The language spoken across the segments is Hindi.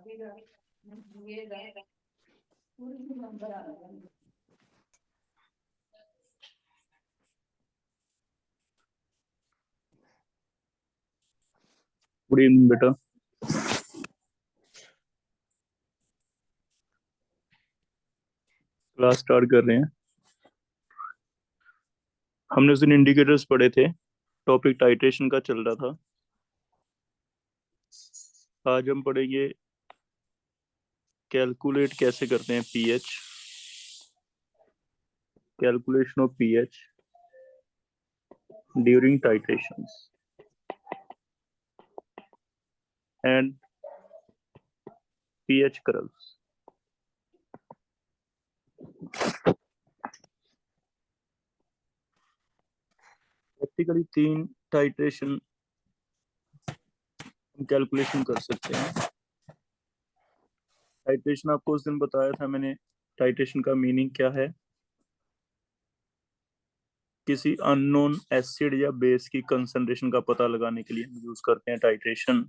गुड इवनिंग बेटा। क्लास स्टार्ट कर रहे हैं। हमने उस दिन इंडिकेटर्स पढ़े थे। टॉपिक टाइट्रेशन का चल रहा था। आज हम पढ़ेंगे कैलकुलेट कैसे करते हैं pH, calculation of pH during titrations and pH curves. Practically 3 titration हम कैलकुलेशन कर सकते हैं। टाइट्रेशन आपको उस दिन बताया था मैंने। टाइट्रेशन का मीनिंग क्या है? किसी अननोन एसिड या बेस की कंसंट्रेशन का पता लगाने के लिए हम यूज करते हैं टाइट्रेशन।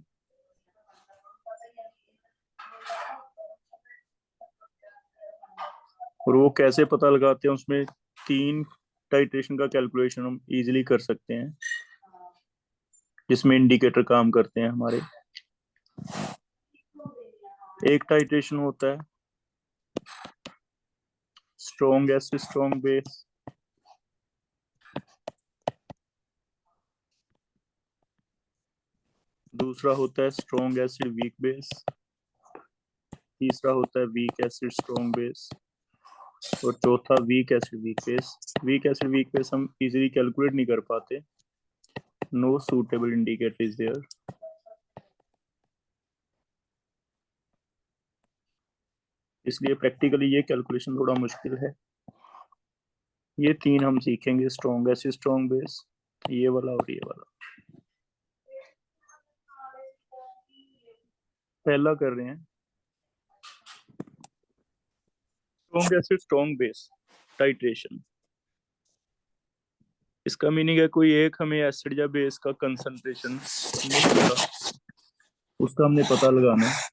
और वो कैसे पता लगाते हैं, उसमें 3 टाइट्रेशन का कैलकुलेशन हम इजीली कर सकते हैं, जिसमें इंडिकेटर काम करते हैं हमारे। एक टाइट्रेशन होता है स्ट्रॉन्ग एसिड स्ट्रॉन्ग बेस, दूसरा होता है स्ट्रॉन्ग एसिड वीक बेस, तीसरा होता है वीक एसिड स्ट्रॉन्ग बेस, और चौथा weak acid weak base. Weak acid weak base हम इजीली कैलकुलेट नहीं कर पाते, no suitable indicator is there. इसलिए प्रैक्टिकली ये कैलकुलेशन थोड़ा मुश्किल है। ये 3 हम सीखेंगे, स्ट्रॉन्ग एसिड स्ट्रॉन्ग बेस, ये वाला और ये वाला। पहला कर रहे हैं strong acid strong base titration. इसका मीनिंग है कोई एक हमें एसिड या बेस का कंसंट्रेशन नहीं पता, उसका हमने पता लगाना है।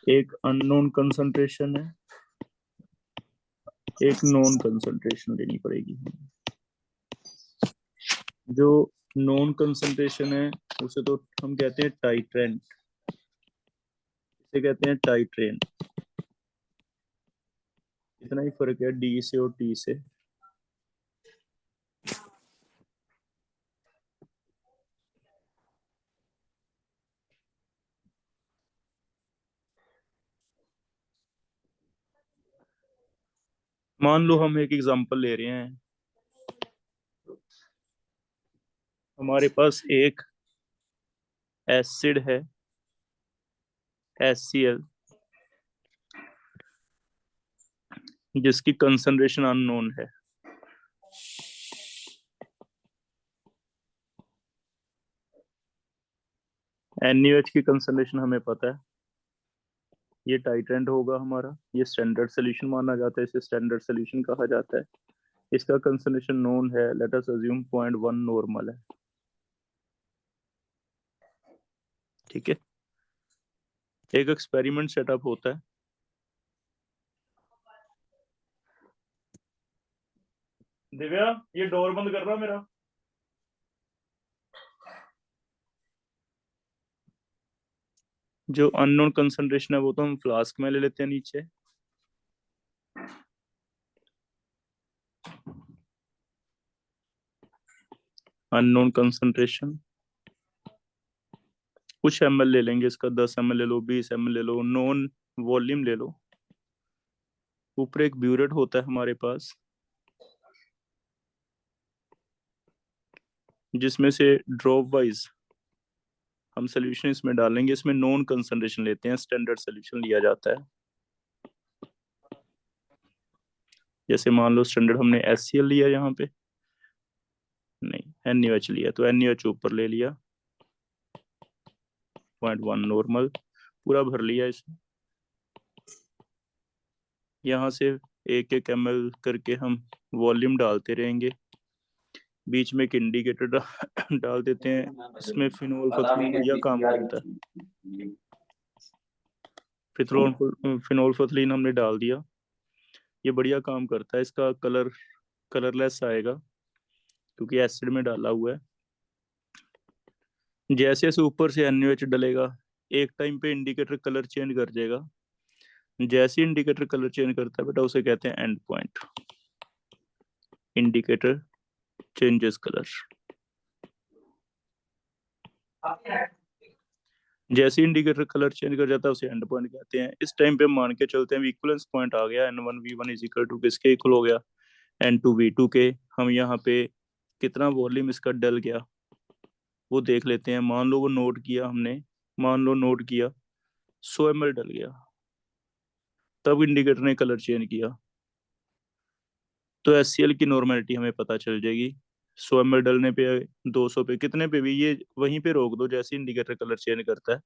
एक अननोन कंसंट्रेशन है, एक नॉन कंसंट्रेशन लेनी पड़ेगी। जो नॉन कंसंट्रेशन है उसे तो हम कहते हैं टाइट्रेंट, इसे कहते हैं टाइट्रेन। इतना ही फर्क है डी से और टी से। मान लो हम एक एग्जांपल ले रहे हैं। हमारे पास एक एसिड है HCl, जिसकी कंसंट्रेशन अननोन है। NaOH की कंसंट्रेशन हमें पता है, ये टाइट्रेंट होगा हमारा। ये स्टैंडर्ड सोल्यूशन माना जाता है, इसे स्टैंडर्ड सोल्यूशन कहा जाता है। इसका कंसंट्रेशन नोन है, लेट अस अज्यूम 0.1 नॉर्मल है। ठीक है। एक एक्सपेरिमेंट सेटअप होता है। दिव्या, ये डोर बंद कर रहा मेरा। जो अननोन कंसंट्रेशन है वो तो हम फ्लास्क में ले लेते हैं नीचे। अननोन कंसंट्रेशन कुछ ml ले लेंगे, इसका 10 ml ले लो, 20 ml ले लो, नॉन वॉल्यूम ले लो। ऊपर एक ब्यूरेट होता है हमारे पास, जिसमें से ड्रॉप वाइज हम सोल्यूशन इसमें डालेंगे। इसमें नॉन कंसंट्रेशन लेते हैं, स्टैंडर्ड सोल्यूशन लिया जाता है। जैसे मान लो स्टैंडर्ड हमने HCl लिया, यहाँ पे नहीं NaOH लिया, तो NaOH ऊपर ले लिया, 0.1 नॉर्मल पूरा भर लिया इसमें। यहाँ से एक एक ml करके हम वॉल्यूम डालते रहेंगे। बीच में एक इंडिकेटर डाल देते हैं। इसमें फिनोल्फथलीन बढ़िया काम करता है। फिनोल्फथलीन हमने डाल दिया, ये बढ़िया काम करता है। इसका कलर कलरलेस आएगा क्योंकि एसिड में डाला हुआ है। जैसे जैसे ऊपर से NaOH डलेगा, एक टाइम पे इंडिकेटर कलर चेंज कर जाएगा। जैसे इंडिकेटर कलर चेंज करता है बेटा, उसे कहते हैं and point. Indicator changes colour. जैसे इंडिकेटर कलर चेंज कर जाता है उसे एंड पॉइंट कहते हैं। इस टाइम पे हम मान के चलते हैं इक्विवेलेंस पॉइंट आ गया, N1V1 इज इक्वल टू किसके इक्वल हो गया, N2V2 के। हम यहाँ पे कितना वॉल्यूम इसका डल गया वो देख लेते हैं। मान लो वो नोट किया हमने, मान लो नोट किया 100 ml डल गया, तब इंडिकेटर ने कलर चेंज किया, तो HCl की नॉर्मेलिटी हमें पता चल जाएगी। 100 ml डलने पे, 200 पे, कितने पे भी, ये वहीं पे रोक दो जैसे इंडिकेटर कलर चेंज करता है।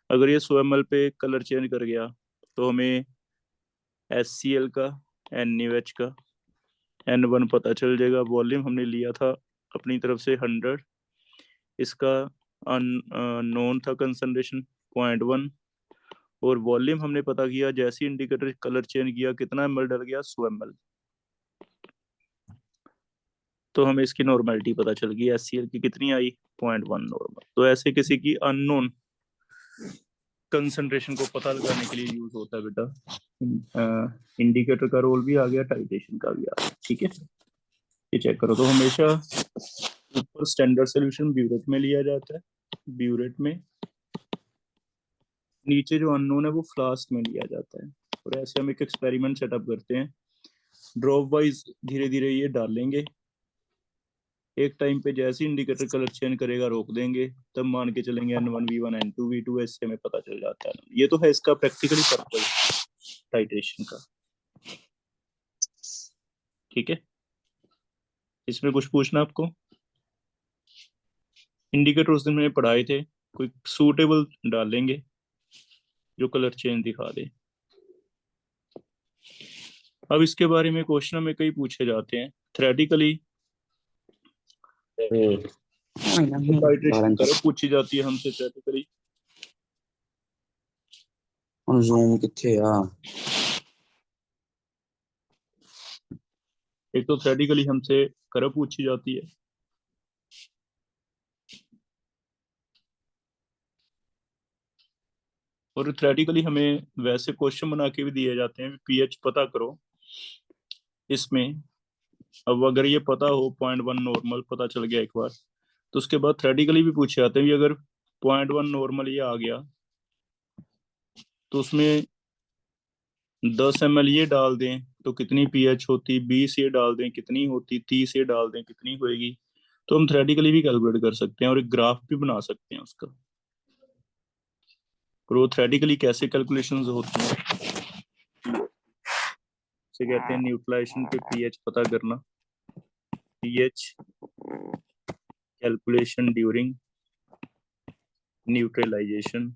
अगर ये 100 ml पे कलर चेंज कर गया तो हमें HCl का, NaOH का N1 पता चल जाएगा। वॉल्यूम हमने लिया था अपनी तरफ से 100, इसका नोन था कंसंट्रेशन 0.1, और वॉल्यूम हमने पता किया जैसे इंडिकेटर कलर चेंज किया कितना ml डल गया, 100 ml। तो हमें इसकी नॉर्मेलिटी पता चल गई, HCl की कितनी आई, 0.1 नॉर्मल। तो ऐसे किसी की अननोन कंसंट्रेशन को पता लगाने के लिए यूज होता है बेटा। इंडिकेटर का रोल भी आ गया, टाइट्रेशन का भी आ गया, ठीक है। ये चेक करो। तो हमेशा ऊपर स्टैंडर्ड सोल्यूशन ब्यूरेट में लिया जाता है, ब्यूरेट में। नीचे जो अननोन है वो फ्लास्क में लिया जाता है। और ऐसे हम एक एक्सपेरिमेंट सेटअप करते हैं, ड्रॉप वाइज धीरे धीरे ये डालेंगे। एक टाइम पे जैसे इंडिकेटर कलर चेंज करेगा रोक देंगे, तब मान के चलेंगे N1V1 N2V2, ऐसे हमें पता चल जाता है। ये तो है इसका प्रैक्टिकली पर्पस टाइट्रेशन का, ठीक है। इसमें कुछ पूछना आपको? इंडिकेटर उस दिन मैंने पढ़ाए थे, कोई सूटेबल डालेंगे जो कलर चेंज दिखा दे। अब इसके बारे में क्वेश्चन में कई पूछे जाते हैं थ्योरेटिकली। टाइट्रेशन करो पूछी जाती है हमसे थ्योरेटिकली। ज़ूम किथे आ? एक तो थ्योरेटिकली हमसे करब पूछी जाती है, और थ्योरेटिकली हमें वैसे क्वेश्चन बना के भी दिए जाते हैं, पीएच पता करो इसमें। अब अगर ये पता हो 0.1 नॉर्मल पता चल गया एक बार, तो उसके बाद थ्योरेटिकली भी पूछे जाते हैं, अगर 0.1 नॉर्मल ये आ गया तो उसमें 10 ml ये डाल दें तो कितनी पीएच होती, 20 ये डाल दें कितनी होती, 30 ये डाल दें कितनी होएगी। तो हम थ्योरेटिकली भी कैलकुलेट कर सकते हैं और एक ग्राफ भी बना सकते हैं उसका। और वो थ्योरेटिकली कैसे कैलकुलेशंस होती हैं, से कहते हैं न्यूट्रलाइजेशन पे पीएच पता करना, पीएच कैलकुलेशन ड्यूरिंग न्यूट्रलाइजेशन।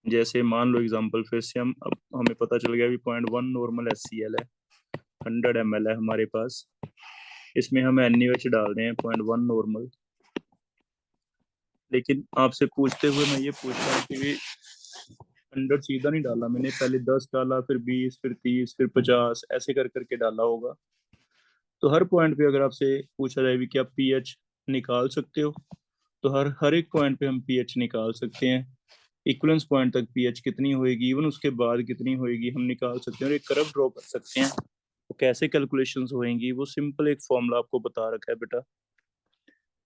जैसे मान लो एग्जांपल फिर से हम, अब हमें पता चल गया भी 0.1 नॉर्मल HCl है, 100 ml है हमारे पास, इसमें हम NaOH डाल रहे हैं 0.1 नॉर्मल। लेकिन आपसे पूछते हुए मैं ये पूछ रहा हूँ कि भी 100 सीधा नहीं डाला मैंने, पहले 10 डाला, फिर 20, फिर 30, फिर 50, ऐसे कर करके डाला होगा। तो हर पॉइंट पे अगर आपसे पूछा जाए भी कि आप पीएच निकाल सकते हो, तो हर हर एक पॉइंट पे हम पीएच निकाल सकते हैं। इक्वलेंस पॉइंट तक पीएच कितनी होएगी, इवन उसके बाद कितनी होएगी हम निकाल सकते हैं, और एक कर्व ड्रॉ कर सकते हैं। तो कैसे कैलकुलेशंस होएंगी, वो सिंपल एक फॉर्मूला आपको बता रखा है बेटा।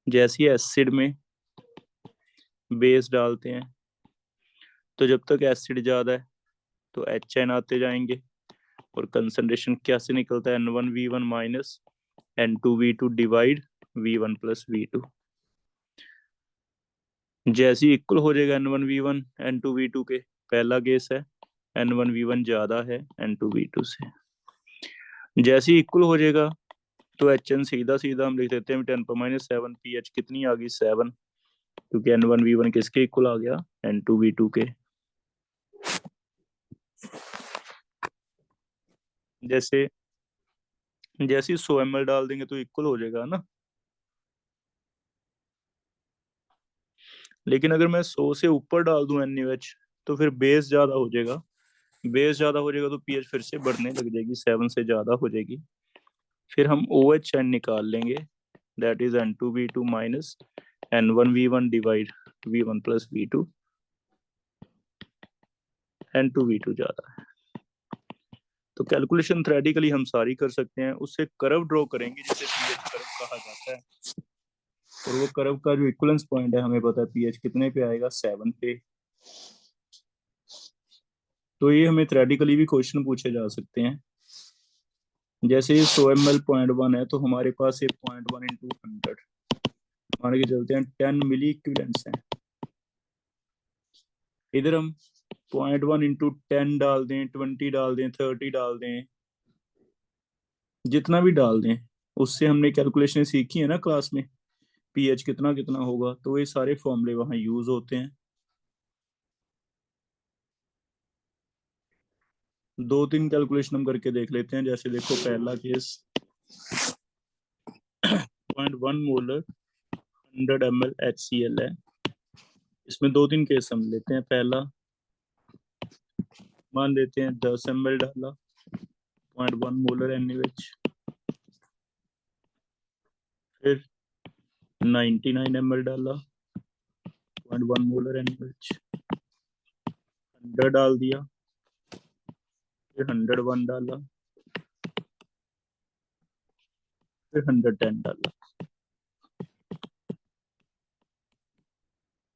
जैसे एसिड में बेस डालते हैं, तो जब तक एसिड ज्यादा है तो HN आते जाएंगे, और कंसंट्रेशन क्या से निकलता है, N1V1 minus N2V2 divide V1 plus V2। जैसे ही इक्वल हो जाएगा N1V1 N2V2 के, पहला केस है N1V1 ज्यादा है N2V2 से। जैसे ही इक्वल हो जाएगा तो HN सीधा सीधा हम लिख देते हैं 10⁻⁷, पीएच कितनी आ गई, 7, क्योंकि N1V1 किसके इक्वल आ गया, N2V2 के। जैसे जैसे ही 100 ml डाल देंगे तो इक्वल हो जाएगा ना। लेकिन अगर मैं 100 से ऊपर डाल दूं NaOH तो फिर बेस ज्यादा हो जाएगा। बेस ज्यादा हो जाएगा तो पीएच फिर से बढ़ने लग जाएगी, 7 से ज्यादा हो जाएगी। फिर हम OHN निकाल लेंगे, that is N2V2 minus N1V1 divide V1 plus V2। N2V2 ज्यादा है तो कैलकुलेशन थ्योरेटिकली हम सारी कर सकते हैं। उससे कर्व ड्रॉ करेंगे जिसे पीएच कर्व कहा जाता है। और वो कर्व का जो इक्विवेलेंस पॉइंट है हमें पता है पीएच कितने पे आएगा, 7 पे। तो ये हमें थ्योरेटिकली भी क्वेश्चन पूछे जा सकते हैं। जैसे ये 100 ml 0.1 है तो हमारे पास ये 0.1 इंटू 100 मान के चलते हैं 10 मिली इक्विवेलेंट्स हैं। इधर हम 0.1 इंटू 10 डाल दें, 20 डाल दें, 30 डाल दें, जितना भी डाल दें, उससे हमने कैलकुलेशन सीखी है ना क्लास में, पीएच कितना कितना होगा, तो ये सारे फॉर्मूले वहां यूज होते हैं। दो तीन कैलकुलेशन हम करके देख लेते हैं। जैसे देखो पहला केस 0.1 मोलर 100 ml HCl है। इसमें दो तीन केस हम लेते हैं। पहला मान लेते हैं 10 ml डाला 0.1 मोलर NaOH, फिर 99 ml डाला 0.1 मोलर NaOH, 100 डाल दिया, फिर 101 डाला, फिर 110 डाला।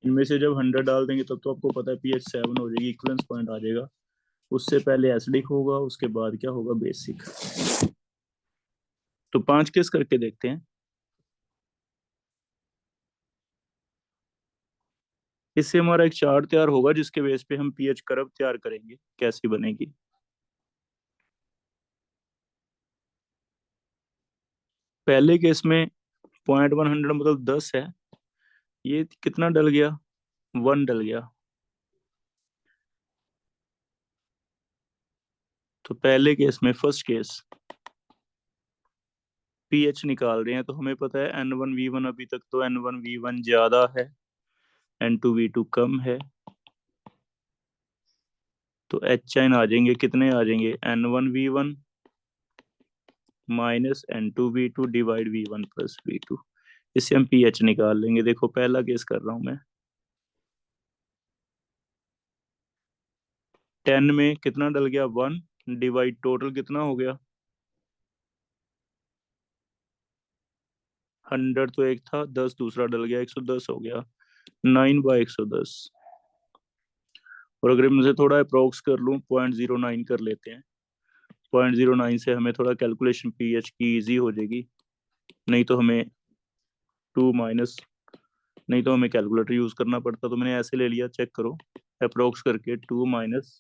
इनमें से जब 100 डाल देंगे तब तो आपको पता है पीएच 7 हो जाएगी, इक्विवेलेंस पॉइंट आ जाएगा। उससे पहले एसिडिक होगा, उसके बाद क्या होगा, बेसिक। तो 5 केस करके देखते हैं। इससे हमारा एक चार्ट तैयार होगा जिसके बेस पे हम पीएच कर्व तैयार करेंगे, कैसी बनेगी। पहले केस में 0.100 मतलब 10 है, ये कितना डल गया, 1 डल गया। तो पहले केस में फर्स्ट केस पीएच निकाल रहे हैं तो हमें पता है N1V1 अभी तक तो N1V1 ज्यादा है, N2V2 कम है। तो HN आ जाएंगे, कितने आ जाएंगे, N1V1 minus N2V2 divide V1 plus V2। इससे हम पीएच निकाल लेंगे। देखो पहला केस कर रहा हूं मैं, 10 में कितना डल गया, 1 डिवाइड टोटल कितना हो गया, 100 तो एक था, 10 दूसरा डल गया, 110 हो गया, 9/110। और अगर मुझे थोड़ा अप्रोक्स कर लूँ 0.09 कर लेते हैं। 0.09 से हमें थोड़ा कैलकुलेशन पीएच की इजी हो जाएगी। नहीं तो हमें 2 माइनस, नहीं तो हमें कैलकुलेटर यूज करना पड़ता। तो मैंने ऐसे ले लिया, चेक करो अप्रोक्स करके। 2 माइनस,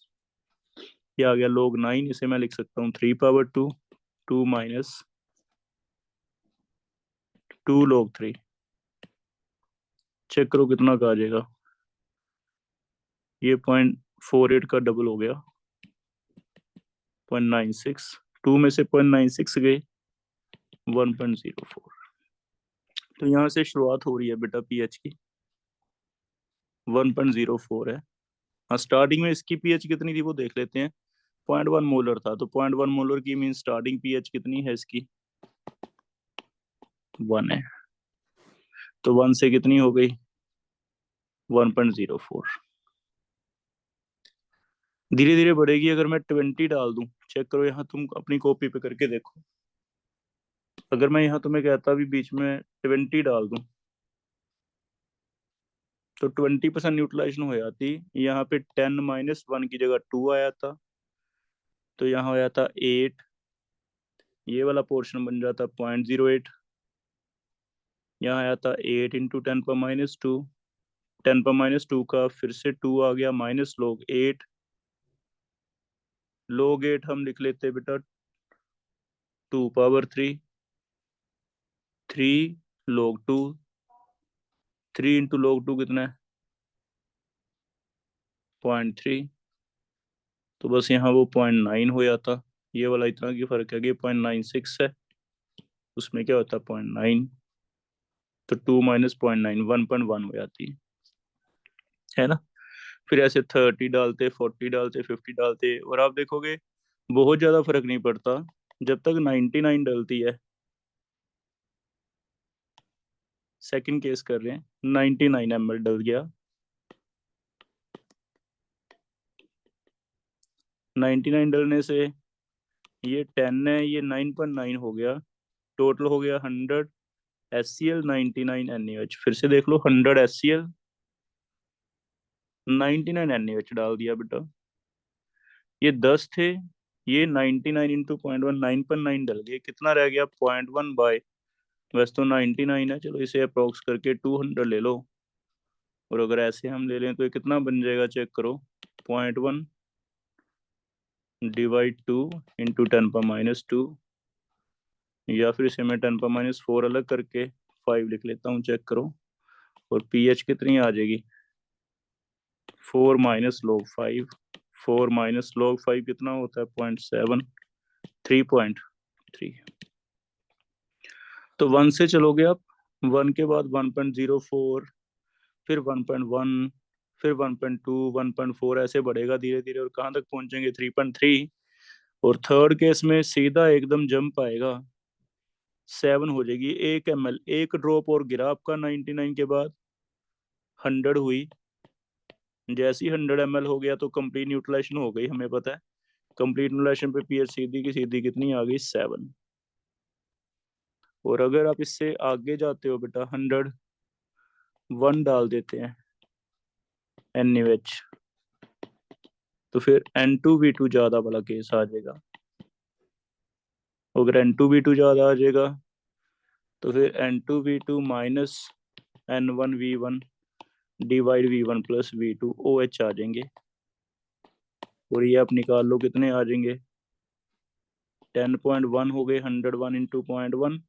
ये आ गया log 9, इसे मैं लिख सकता हूँ 3/2, 2 माइनस 2 log 3। चेक करो कितना का आ जाएगा, ये 0.48 का डबल हो गया, 0.96। 2 में से 0.96 गए, 1.04। तो यहाँ से शुरुआत हो रही है बेटा पीएच की, 1.04 है। हाँ स्टार्टिंग में इसकी पीएच कितनी थी वो देख लेते हैं। 0.1 मोलर था, तो 0.1 मोलर की मीन स्टार्टिंग पीएच कितनी है इसकी, 1 है। तो 1 से कितनी हो गई, 1.04। धीरे धीरे बढ़ेगी। अगर मैं 20 डाल दूं, चेक करो यहाँ, तुम अपनी कॉपी पे करके देखो। अगर मैं यहाँ तुम्हें कहता भी बीच में 20 डाल दूं तो 20% न्यूट्रलाइजेशन हो जाती। यहाँ पे 10 - 1 की जगह 2 आया था, तो यहाँ आया था 8। ये वाला पोर्शन बन जाता 0.08। यहाँ आया था 8 इंटू 10⁻²। 10⁻² का फिर से 2 आ गया, माइनस log 8। log 8 हम लिख लेते बेटा 2⁻3। 3 log 2, 3 इंटू log 2 कितना है, 0.3। तो बस यहाँ वो 0.9 हो जाता। ये वाला इतना की फर्क है कि 0.96 है। उसमें क्या होता है 0.9, तो 2 माइनस 0.9 1.1 हो जाती है ना। फिर ऐसे 30 डालते, 40 डालते, 50 डालते, और आप देखोगे बहुत ज्यादा फर्क नहीं पड़ता जब तक 99 डलती है। सेकंड केस कर रहे हैं, 99 ml डल गया, 99 डलने से ये 10 है, ये 9.9 हो गया, टोटल हो गया 100 HCl 99 NaOH। फिर से देख लो, 100 HCl 99 NaOH डाल दिया बेटा। ये 10 थे, ये 99 इंटू 0.1 9.9 डल गए, कितना रह गया 0.1 बाय, वैसे तो 99 है, चलो इसे अप्रोक्स करके 200 ले लो, और अगर ऐसे हम ले लें तो ये कितना बन जाएगा, चेक करो, 0.1 डिवाइड 2 इंटू 10⁻², या फिर इसे मैं 10⁻4 अलग करके 5 लिख लेता हूँ, चेक करो, और पीएच कितनी आ जाएगी, 4 माइनस log 5, 4 माइनस log 5 कितना होता है 0.7, 3.3। तो 1 से चलोगे आप, 1 के बाद 1.04, फिर 1.1, फिर 1.2, 1.4, ऐसे बढ़ेगा धीरे धीरे, और कहाँ तक पहुंचेंगे 3.3। और थर्ड केस में सीधा एकदम जंप आएगा, 7 हो जाएगी, 1 ml, एक ड्रॉप और गिरा आपका 99 के बाद, 100 हुई, जैसे ही 100 ml हो गया तो कंप्लीट न्यूट्रलाइजेशन हो गई, हमें पता है कंप्लीट न्यूट्रलाइजेशन पे पीएच सीधी की सीधी कितनी आ गई, 7। और अगर आप इससे आगे जाते हो बेटा, 101 डाल देते हैं NaOH, तो फिर N2V2 ज्यादा वाला केस आ जाएगा। अगर N2V2 ज्यादा आ जाएगा तो फिर N2V2 minus N1V1 divide V1 plus V2 OH आ जाएंगे, और ये आप निकाल लो कितने आ जाएंगे, 10.1 हो गए, 101 into 0.1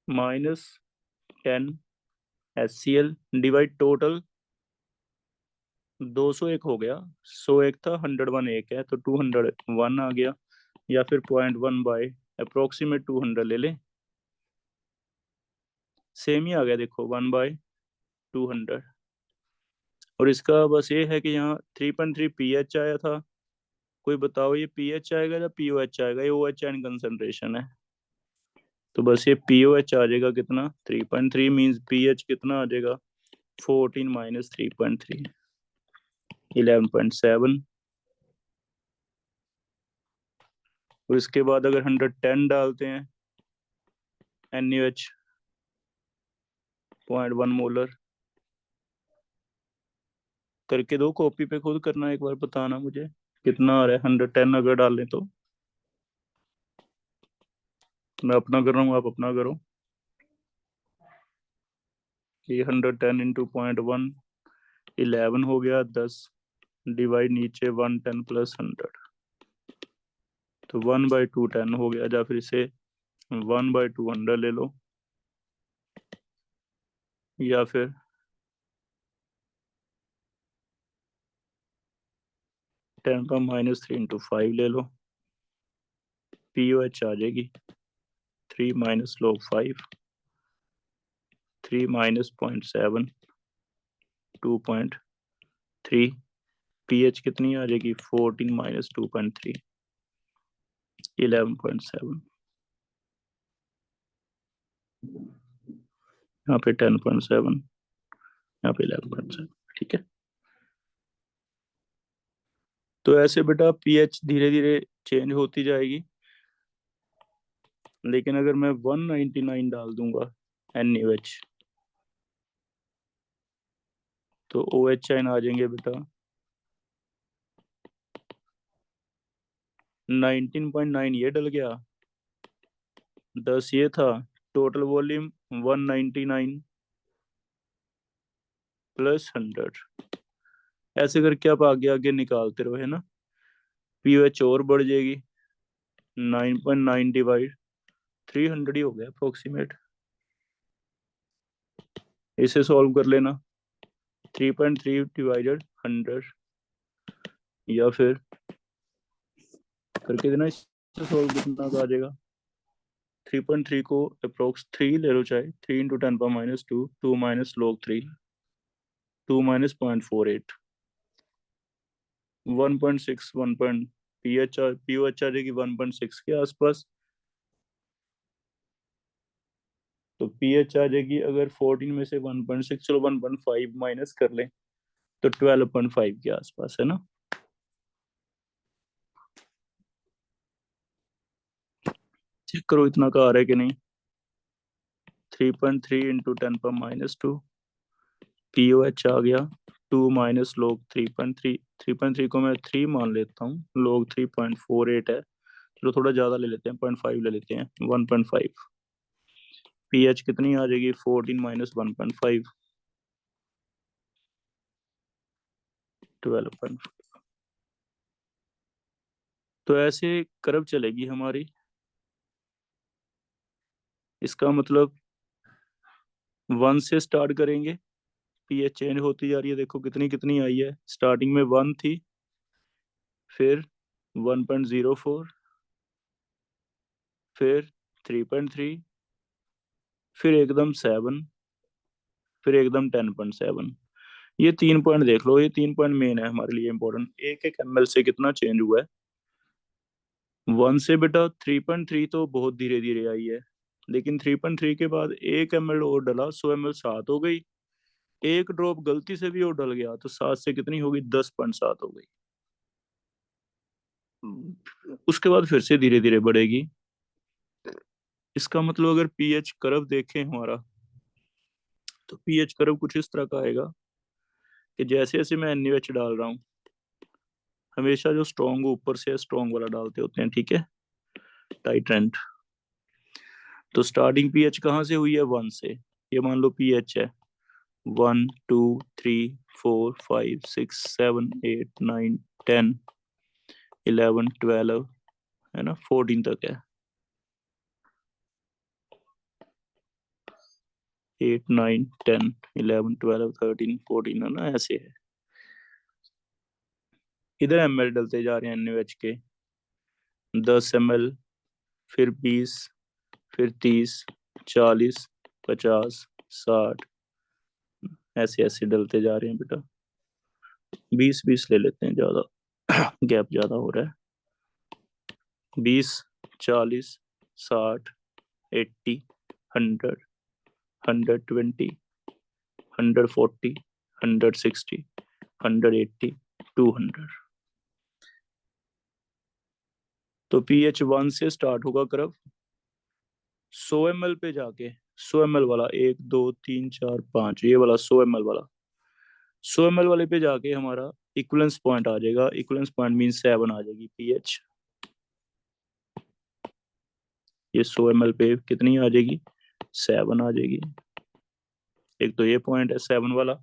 minus 10 HCl divide total 201 हो गया, 101 था, 101 एक है, तो 201 आ गया, या फिर 0.1 बाय अप्रोक्सीमेट 200 ले ले, सेम ही आ गया, देखो 1/200। और इसका बस ये है कि यहाँ 3.3 pH आया था, कोई बताओ ये pH आएगा या POH आएगा, ये OH एंड कंसंट्रेशन है, तो बस ये POH आ जाएगा कितना 3.3, मीन्स pH कितना आ जाएगा 14 माइनस 3.3, 11.7। और इसके बाद अगर 110 डालते हैं NaOH 0.1 मोलर, करके दो कॉपी पे, खुद करना, एक बार बताना मुझे कितना आ रहा है 110 अगर डालें तो। मैं अपना कर रहा हूँ, आप अपना करो। ये 110 इंटू 0.1 11 हो गया, 10 डिवाइड नीचे 110 प्लस 100, तो 1/2 10 हो गया, या फिर इसे 1/200 ले लो, या फिर 10⁻³ इंटू 5 ले लो, POH आ जाएगी 3 माइनस log 5, 3 माइनस 0.7 2.3, PH कितनी आ जाएगी 14 माइनस 2.3 11.7, यहाँ पे 10.7, यहाँ पे 11.7, ठीक है। तो ऐसे बेटा पीएच धीरे धीरे चेंज होती जाएगी, लेकिन अगर मैं 199 डाल दूंगा NaOH, तो OH आयन आ जाएंगे बेटा 19.9, ये डल गया, 10 ये था, टोटल वॉल्यूम 199 प्लस 100, ऐसे करके आप आगे आगे निकालते रहो, है ना। पीओएच और बढ़ जाएगी, 9.9 डिवाइड 300 ही हो गया अप्रोक्सीमेट, इसे सॉल्व कर लेना, 3.3 डिवाइडेड 100, या फिर करके देना, इससे सोल्व कितना का आ जाएगा। 3.3 को अप्रोक्स 3 ले लो, चाहे 3 into 10⁻², 2 minus log 3, 2 minus 0.48, 1.6, 1 point pH आ जाएगी 1.6 के आसपास। तो पीएच आ जाएगी, अगर 14 में से 1.6, चलो 1.5 माइनस कर लें तो 12.5 के आसपास है ना। चेक करो इतना का आ रहा है कि नहीं। 3.3 इंटू 10⁻², पीओएच आ गया 2 माइनस log 3.3, 3.3 को मैं 3 मान लेता हूँ, log 3.48 है, चलो थोड़ा ज्यादा ले लेते हैं, 0.5 ले लेते हैं, 1.5। पीएच कितनी आ जाएगी, 14 माइनस 1.5, 12.5। तो ऐसे कर्व चलेगी हमारी। इसका मतलब 1 से स्टार्ट करेंगे, पीएच चेंज होती जा रही है, देखो कितनी कितनी आई है, स्टार्टिंग में 1 थी, फिर 1.04, फिर 3.3, फिर एकदम 7, फिर एकदम 10.7। ये 3 पॉइंट देख लो, ये 3 पॉइंट मेन है हमारे लिए इंपॉर्टेंट। एक एक एमएल से कितना चेंज हुआ है। 1 से बेटा 3.3 तो बहुत धीरे धीरे आई है, लेकिन 3.3 के बाद 1 ml और डला, 100 ml 7 हो गई। एक ड्रॉप गलती से भी और डल गया तो 7 से कितनी होगी, 10.7 हो गई। उसके बाद फिर से धीरे धीरे बढ़ेगी। इसका मतलब अगर पीएच कर्व देखें हमारा, तो पीएच कर्व कुछ इस तरह का आएगा कि जैसे जैसे मैं NaOH डाल रहा हूँ, हमेशा जो स्ट्रॉन्ग ऊपर से स्ट्रॉन्ग वाला डालते होते हैं, ठीक है, टाइट्रेंट। तो स्टार्टिंग पीएच कहाँ से हुई है, 1 से। ये मान लो पीएच है 1, 2, 3, 4, 5, 6, 7, 8, 9, 10, 11, 12 है ना, 14 तक है। 8, 9, 10, 11, 12, 13, 14 है ना, ऐसे है। इधर ml डलते जा रहे हैं NaOH के, 10 ml, फिर 20, फिर 30, 40, 50, 60, ऐसे ऐसे डलते जा रहे हैं बेटा। 20 ले लेते हैं, ज्यादा गैप ज्यादा हो रहा है। 20, 40, 60, 80, 100, 120, 140, 160, 180, 200। तो pH 1 से स्टार्ट होगा कर्व, 100 ml पे जाके, 100 ml वाला 1, 2, 3, 4, 5, ये वाला 100 ml वाला, 100 ml वाले पे जाके हमारा इक्विवेलेंस पॉइंट आ जाएगा। इक्विवेलेंस पॉइंट मीन 7 आ जाएगी पीएच। ये 100 ml पे कितनी आ जाएगी, 7 आ जाएगी। एक तो ये पॉइंट है 7 वाला,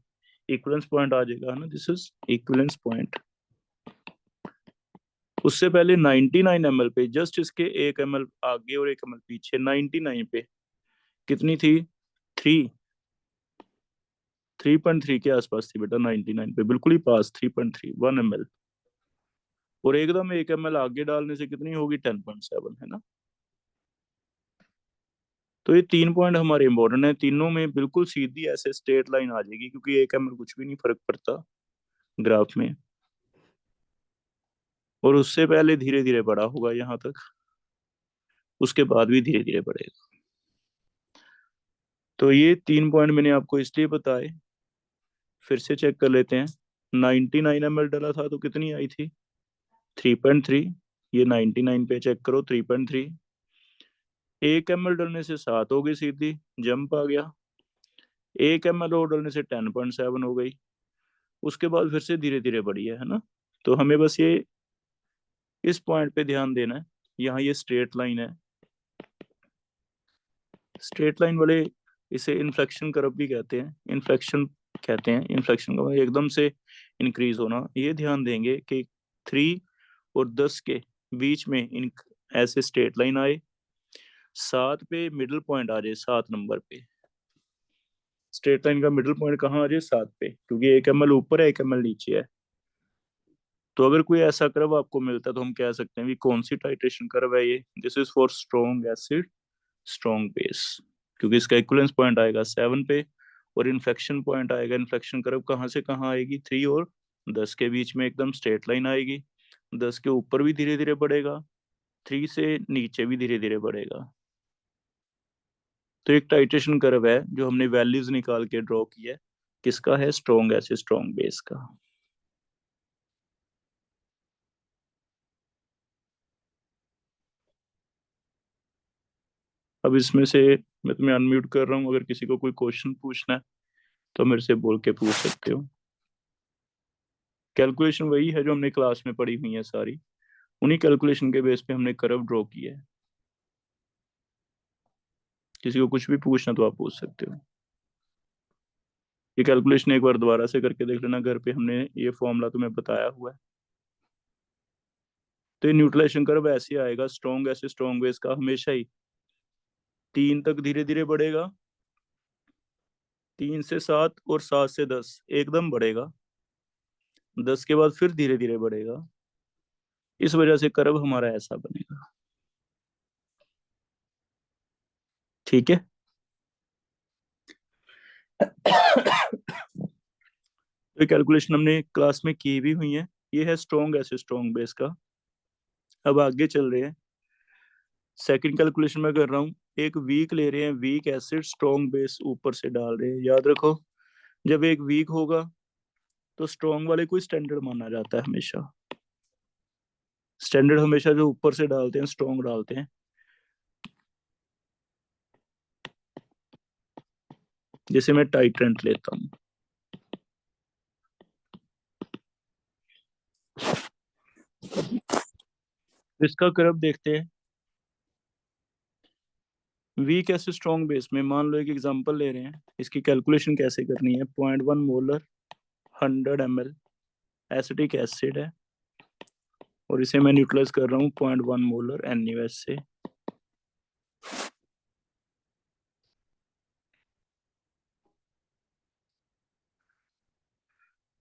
इक्विवेलेंस पॉइंट आ जाएगा ना, दिस इज इक्विवेलेंस पॉइंट। उससे पहले 99 ml पे, जस्ट इसके 1 ml आगे और 1 ml पीछे, 99 पे कितनी थी, 3, 3.3 के आसपास थी बेटा। 99 पे बिल्कुल ही पास, 3.3, 1 ml। और एकदम 1 ml आगे डालने से कितनी होगी, 10.7 है ना। तो ये 3 पॉइंट हमारे इंपॉर्टेंट है, तीनों में बिल्कुल सीधी ऐसे स्ट्रेट लाइन आ जाएगी, क्योंकि 1 ml कुछ भी नहीं फर्क पड़ता ग्राफ में। और उससे पहले धीरे धीरे बढ़ा होगा यहाँ तक, उसके बाद भी धीरे धीरे बढ़ेगा। तो ये 3 पॉइंट मैंने आपको इसलिए बताए, फिर से चेक कर लेते हैं। 99 ml डला था तो कितनी आई थी, 3.3। ये 99 पे चेक करो, 3.3। 1 ml डलने से 7 हो गई, सीधी जंप आ गया। 1 ml और डलने से 10.7 हो गई। उसके बाद फिर से धीरे धीरे बढ़ी है ना। तो हमें बस ये इस पॉइंट पे ध्यान देना है। यहाँ ये स्ट्रेट लाइन है, स्ट्रेट लाइन वाले इसे इन्फ्लेक्शन कर्व भी कहते हैं, इन्फ्लेक्शन कहते हैं। इन्फ्लेक्शन का मतलब एकदम से इंक्रीज होना। ये ध्यान देंगे कि 3 और 10 के बीच में इन ऐसे स्ट्रेट लाइन आए, 7 पे मिडिल पॉइंट आ जाए, 7 नंबर पे स्ट्रेट लाइन का मिडिल पॉइंट कहाँ आ जाए, 7 पे, क्योंकि 1 ml ऊपर है, 1 ml नीचे है। तो अगर कोई ऐसा कर्व आपको मिलता है तो हम कह सकते हैं भी कौन सी टाइट्रेशन कर्व है ये, this is for strong acid strong base, क्योंकि इसका इक्विवेलेंस पॉइंट आएगा 7 पे, और इन्फेक्शन पॉइंट आएगा, इन्फेक्शन कर्व कहाँ से कहाँ आएगी, 3 और 10 के बीच में एकदम स्ट्रेट लाइन आएगी, 10 के ऊपर भी धीरे धीरे बढ़ेगा, 3 से नीचे भी धीरे धीरे बढ़ेगा। तो एक टाइट्रेशन कर्व है जो हमने वैल्यूज निकाल के ड्रॉ किया है, किसका है, स्ट्रॉन्ग एसिड स्ट्रॉन्ग बेस का। अब इसमें से मैं तुम्हें अनम्यूट कर रहा हूँ, अगर किसी को कोई क्वेश्चन पूछना है तो मेरे से बोल के पूछ सकते हो। कैलकुलेशन वही है जो हमने क्लास में पढ़ी हुई है सारी, उन्हीं कैलकुलेशन के बेस पे हमने कर्व ड्रॉ किया है। किसी को कुछ भी पूछना तो आप पूछ सकते हो। ये कैलकुलेशन एक बार दोबारा से करके देख लेना घर पे, हमने ये फॉर्मूला तुम्हें बताया हुआ है। तो ये न्यूट्रलाइजेशन कर्व ऐसे आएगा, स्ट्रॉन्ग ऐसे स्ट्रॉन्ग बेस का हमेशा ही 3 तक धीरे धीरे बढ़ेगा, 3 से 7 और 7 से 10 एकदम बढ़ेगा, 10 के बाद फिर धीरे धीरे बढ़ेगा। इस वजह से कर्व हमारा ऐसा बनेगा। ठीक है। तो कैलकुलेशन हमने क्लास में की भी हुई है, ये है स्ट्रॉन्ग ऐसे स्ट्रॉन्ग बेस का। अब आगे चल रहे हैं, सेकंड कैलकुलेशन में कर रहा हूँ, एक वीक ले रहे हैं, वीक एसिड स्ट्रॉन्ग बेस ऊपर से डाल रहे हैं। याद रखो, जब एक वीक होगा तो स्ट्रॉन्ग वाले को स्टैंडर्ड माना जाता है हमेशा, स्टैंडर्ड हमेशा जो ऊपर से डालते हैं स्ट्रॉन्ग डालते हैं। जैसे मैं टाइट्रेंट लेता हूँ, इसका कर्व देखते हैं। वीक एसिड स्ट्रॉन्ग बेस में मान लो एक एग्जांपल ले रहे हैं, इसकी कैलकुलेशन कैसे करनी है, 0.1 मोलर 100 ml एसिटिक एसिड है, और इसे मैं न्यूट्रलाइज कर रहा हूँ 0.1 मोलर NaOH से।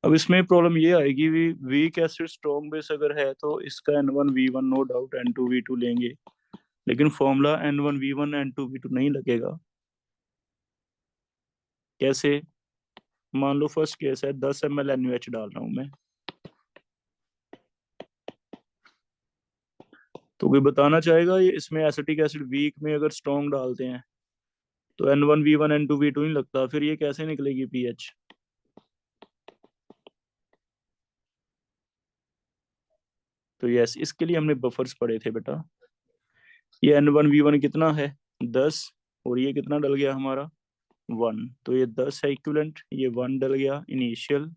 अब इसमें प्रॉब्लम ये आएगी, वीक एसिड स्ट्रॉन्ग बेस अगर है तो इसका N1V1 नो डाउट N2V2 लेंगे, लेकिन फॉर्मूला N1V1 N2V2 नहीं लगेगा। कैसे, मान लो फर्स्ट केस है 10 ml NaOH डाल रहा हूं मैं, तो कोई बताना चाहेगा ये इसमें एसिटिक एसिड वीक में अगर स्ट्रॉन्ग डालते हैं तो N1V1 N2V2 नहीं लगता, फिर ये कैसे निकलेगी पीएच। तो यस, इसके लिए हमने बफर्स पढ़े थे बेटा। ये N1V1 कितना है 10, और ये कितना डल गया हमारा 1, तो ये 10 है इक्विवेलेंट, ये 1 डल गया इनिशियल,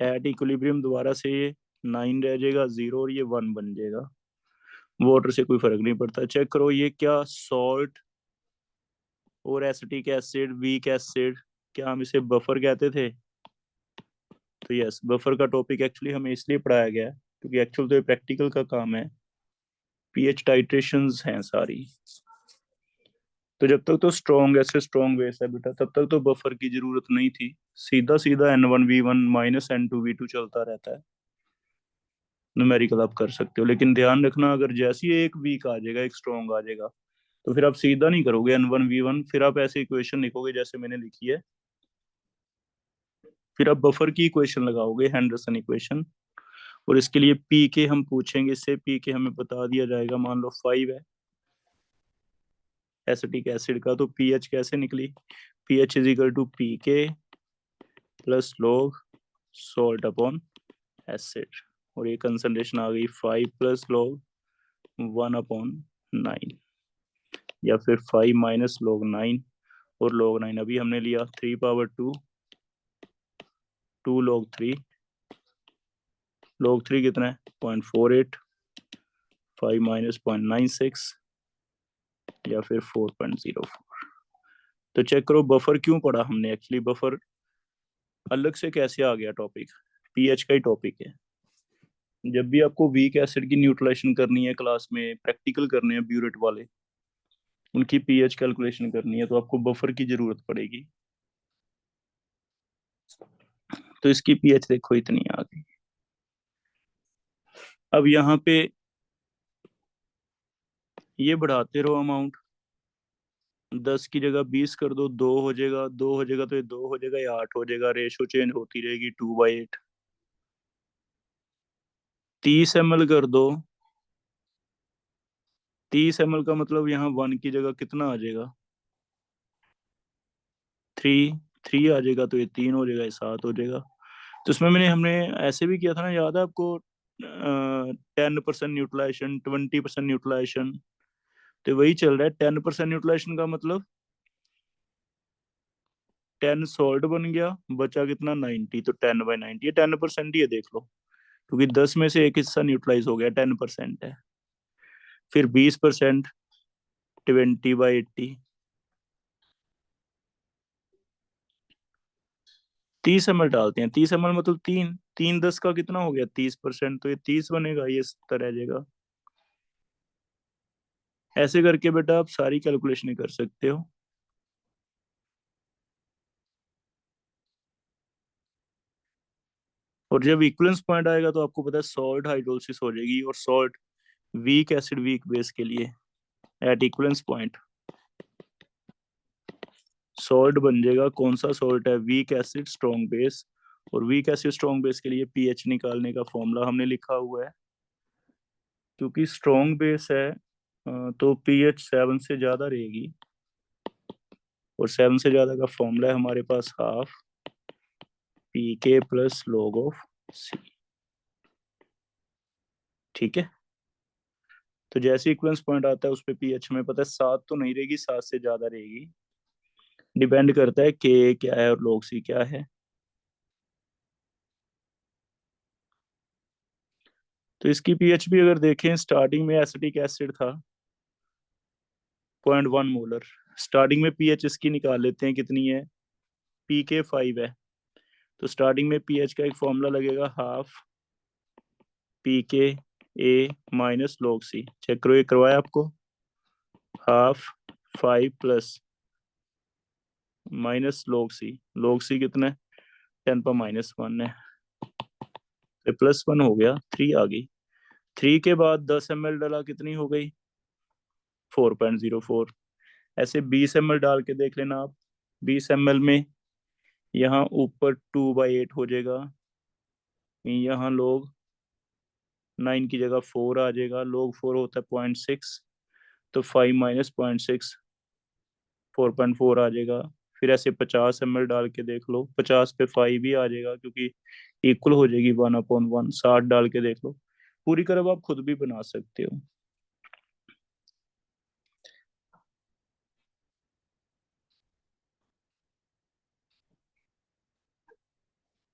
एट इक्विलिब्रियम दोबारा से ये 9 रह जाएगा 0, और ये 1 बन जाएगा। वाटर से कोई फर्क नहीं पड़ता। चेक करो ये क्या सॉल्ट और एसिटिक एसिड वीक एसिड, क्या हम इसे बफर कहते थे। तो यस, बफर का टॉपिक एक्चुअली हमें इसलिए पढ़ाया गया है क्योंकि एक्चुअल तो ये प्रैक्टिकल का काम है, पीएच टाइट्रेशंस हैं सारी। तो जब तक तो स्ट्रॉन्ग ऐसे स्ट्रॉन्ग बेस है बेटा, तब तक तो बफर की जरूरत नहीं थी, सीधा सीधा N1V1 माइनस N2V2 चलता रहता है। न्यूमेरिकल आप कर सकते हो, लेकिन ध्यान रखना अगर जैसे ही एक वीक आ जाएगा एक स्ट्रॉन्ग आ जाएगा तो फिर आप सीधा नहीं करोगे N1V1, फिर आप ऐसे इक्वेशन लिखोगे जैसे मैंने लिखी है, फिर आप बफर की इक्वेशन लगाओगे हेंडरसन इक्वेशन, और इसके लिए पी के हम पूछेंगे, इससे पी के हमें बता दिया जाएगा, मान लो 5 है एसिटिक एसिड का, तो पीएच कैसे निकली, pH is equal to p K plus log salt upon acid, और ये कंसंट्रेशन आ गई 5 प्लस लॉग 1/9, या फिर 5 माइनस लॉग 9, और लॉग 9 अभी हमने लिया 3/2, 2 लॉग 3, लॉग 3 कितना है 0.48, 5 माइनस 0.96, या फिर 4.04। तो चेक करो बफर क्यों पढ़ा हमने, एक्चुअली बफर अलग से कैसे आ गया टॉपिक, पीएच का ही टॉपिक है। जब भी आपको वीक एसिड की न्यूट्रलाइजेशन करनी है क्लास में, प्रैक्टिकल करने हैं ब्यूरेट वाले, उनकी पीएच कैलकुलेशन करनी है, तो आपको बफर की जरूरत पड़ेगी। तो इसकी पीएच देखो इतनी आ गई। अब यहाँ पे ये बढ़ाते रहो अमाउंट, 10 की जगह 20 कर दो, 2 हो जाएगा, 2 हो जाएगा तो ये 2 हो जाएगा, ये 8 हो जाएगा, रेशो चेंज होती रहेगी 2/8। 30 ml कर दो, 30 ml का मतलब यहाँ 1 की जगह कितना आ जाएगा, 3, 3 आ जाएगा, तो ये 3 हो जाएगा, ये 7 हो जाएगा। तो इसमें हमने ऐसे भी किया था ना, याद है आपको, 10% न्यूट्रलाइजेशन, 20% न्यूट्रलाइजेशन, तो वही चल रहा है। 10% न्यूट्रलाइजेशन का मतलब 10 सॉल्ट बन गया, बचा कितना, 90, तो 10/90, ये 10% ही है देख लो, क्योंकि 10 में से एक हिस्सा न्यूट्रलाइज हो गया, 10% है। फिर 20%, 20/80, 30 ml डालते हैं। 30 ml मतलब तीन तीन 10 का कितना हो गया, 30%, तो ये 30 बनेगा, ये 70 रह जाएगा। ऐसे करके बेटा आप सारी कैलकुलेशन कर सकते हो। और जब इक्वलेंस पॉइंट आएगा तो आपको पता है सॉल्ट हाइड्रोलिसिस हो जाएगी, और salt week acid weak base के लिए एट इक्वलेंस पॉइंट सॉल्ट बन जाएगा। कौन सा सॉल्ट है, वीक एसिड स्ट्रॉन्ग बेस। और वीक एसिड स्ट्रॉन्ग बेस के लिए पीएच निकालने का फॉर्मूला हमने लिखा हुआ है, क्योंकि स्ट्रॉन्ग बेस है तो पीएच 7 से ज्यादा रहेगी, और 7 से ज्यादा का फॉर्मूला है हमारे पास half p K plus log of सी। ठीक है, तो जैसे इक्वलेंस पॉइंट आता है उस पे पीएच में पता है 7 तो नहीं रहेगी, 7 से ज्यादा रहेगी। डिपेंड करता है के क्या है और लॉग सी क्या है। तो इसकी पीएच भी अगर देखें, स्टार्टिंग में एसिटिक एसिड था 0.1 मोलर। स्टार्टिंग में पीएच इसकी निकाल लेते हैं कितनी है, पी के 5 है, तो स्टार्टिंग में पीएच का एक फॉर्मूला लगेगा हाफ पी के ए माइनस लॉग सी। चेक करो, ये करवाया आपको, half 5 plus minus log c कितना है, 10⁻⁻1 है, तो +1 हो गया, 3 आ गई। 3 के बाद 10 ml डाला, कितनी हो गई, 4.04। ऐसे 20 ml डाल के देख लेना आप, 20 ml में यहाँ ऊपर 2/8 हो जाएगा, यहाँ लोग 9 की जगह 4 आ जाएगा, लोग 4 होता है 0.6, तो 5 माइनस 0.6 4.4 आ जाएगा। फिर ऐसे 50 ml डाल के देख लो, 50 पे 5 ही आ जाएगा, क्योंकि इक्वल हो जाएगी 1/1। 60 डाल के देख लो, पूरी करब आप खुद भी बना सकते हो।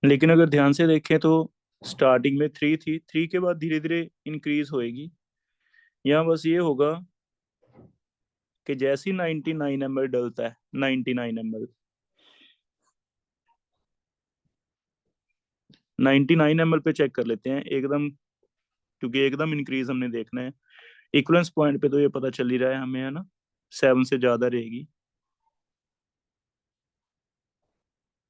लेकिन अगर ध्यान से देखें तो स्टार्टिंग में 3 थी, 3 के बाद धीरे धीरे इंक्रीज होएगी। यहाँ बस ये होगा कि जैसे ही 99 ml डलता है, 99 ml, 99 ml पे चेक कर लेते हैं एकदम, क्योंकि एकदम इंक्रीज हमने देखना है। इक्वलेंस पॉइंट पे तो ये पता चल ही रहा है हमें, है ना, 7 से ज्यादा रहेगी।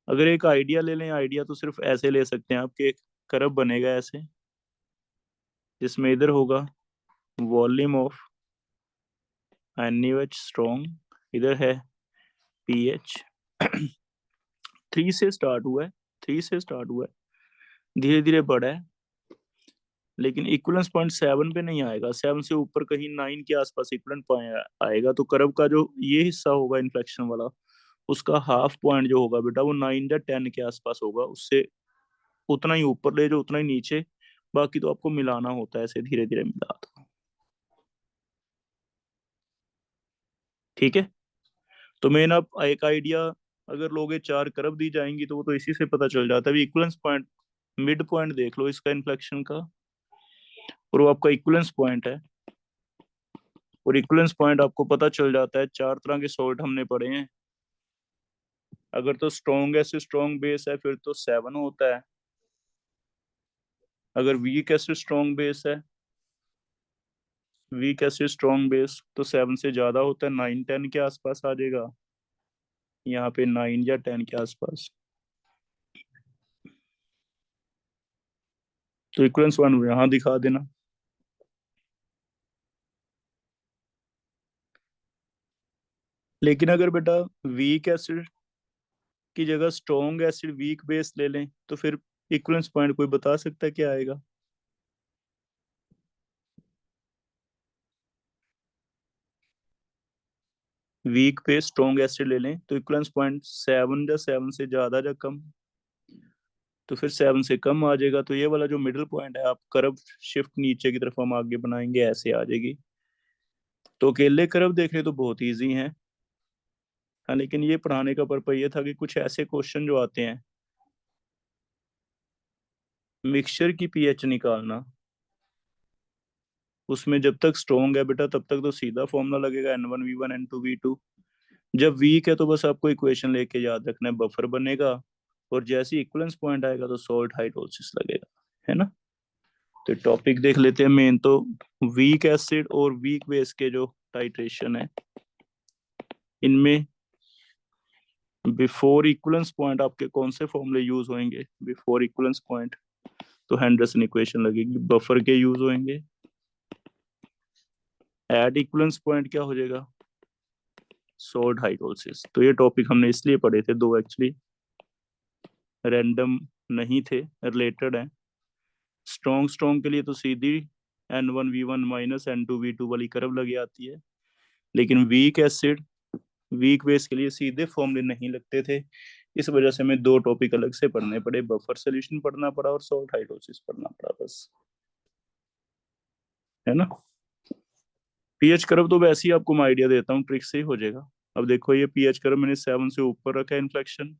अगर एक आइडिया ले लें, आइडिया तो सिर्फ ऐसे ले सकते हैं आपके, एक कर्व बनेगा ऐसे, जिसमें इधर होगा वॉल्यूम ऑफ NaOH स्ट्रॉन्ग, इधर है पीएच। 3 से स्टार्ट हुआ है, 3 से स्टार्ट हुआ है, धीरे धीरे बढ़ा है, लेकिन इक्वलेंस पॉइंट 7 पे नहीं आएगा, 7 से ऊपर कहीं 9 के आसपास इक्वलेंट पॉइंट आएगा। तो कर्व का जो ये हिस्सा होगा इन्फ्लेक्शन वाला, उसका हाफ पॉइंट जो होगा बेटा वो 9 या 10 के आसपास होगा, उससे उतना ही ऊपर ले जाओ उतना ही नीचे, बाकी तो आपको मिलाना होता है, ऐसे धीरे धीरे मिला दो। ठीक है, तो मेन आप एक आइडिया अगर लोगे, 4 कर्व दी जाएंगी तो वो तो इसी से पता चल जाता है। अभी इक्वलेंस पॉइंट, मिड पॉइंट देख लो इसका इन्फ्लेक्शन का, और वो आपका इक्वलेंस पॉइंट है। और इक्वलेंस पॉइंट आपको पता चल जाता है, 4 तरह के सॉल्ट हमने पढ़े हैं। अगर तो स्ट्रॉन्ग ऐसे स्ट्रॉन्ग बेस है फिर तो 7 होता है, अगर वीक ऐसे स्ट्रॉन्ग बेस है, वीक एसिड स्ट्रॉन्ग बेस, तो 7 से ज्यादा होता है, 9-10 के आसपास आ जाएगा, यहाँ पे 9 या 10 के आसपास। तो इक्वलेंस वन यहाँ दिखा देना। लेकिन अगर बेटा वीक एसिड की जगह स्ट्रॉन्ग एसिड वीक बेस ले लें तो फिर इक्विवेलेंस पॉइंट कोई बता सकता है क्या आएगा? वीक पे स्ट्रॉन्ग एसिड ले लें तो इक्विवेलेंस पॉइंट 7 या 7 से ज्यादा या कम, तो फिर 7 से कम आ जाएगा। तो ये वाला जो मिडिल पॉइंट है, आप कर्व शिफ्ट नीचे की तरफ हम आगे बनाएंगे, ऐसे आ जाएगी। तो अकेले कर्व देखने तो बहुत इजी हैं, हाँ, लेकिन ये पढ़ाने का पर्पज ये था कि कुछ ऐसे क्वेश्चन जो आते हैं मिक्सचर की पीएच निकालना, उसमें जब तक स्ट्रॉन्ग है बेटा तब तक तो सीधा फॉर्मूला लगेगा N1V1 N2V2। जब वीक है तो बस आपको इक्वेशन लेके याद रखना है, बफर बनेगा और जैसे इक्वलेंस पॉइंट आएगा तो सॉल्ट हाइड्रोलिसिस लगेगा, है ना। तो टॉपिक देख लेते हैं मेन तो, वीक एसिड और वीक बेस के जो टाइट्रेशन है, इनमें बिफोर इक्वलेंस पॉइंट आपके कौन से फॉर्मूले यूज होंगे? बिफोर इक्वलेंस पॉइंट तो हेंडरसन इक्वेशन लगेगी, बफर के यूज होंगे। एट इक्वलेंस पॉइंट क्या हो जाएगा? Salt hydrolysis. तो ये टॉपिक हमने इसलिए पढ़े थे दो, एक्चुअली रैंडम नहीं थे, रिलेटेड है। स्ट्रॉन्ग स्ट्रॉन्ग के लिए तो सीधी N1V1 माइनस N2V2 वाली कर्व लगी आती है, लेकिन वीक एसिड वीक बेस के लिए सीधे फॉर्मूले नहीं लगते थे। इस वजह से हमें दो टॉपिक अलग से पढ़ने पड़े, बफर सोल्यूशन पढ़ना पड़ा और सॉल्ट हाइड्रोलिसिस पढ़ना पड़ा, बस, है ना। पीएच कर्व तो वैसे ही आपको मैं आइडिया देता हूँ, ट्रिक से ही हो जाएगा। अब देखो ये पीएच कर्व मैंने 7 से ऊपर रखा है इन्फ्लेक्शन,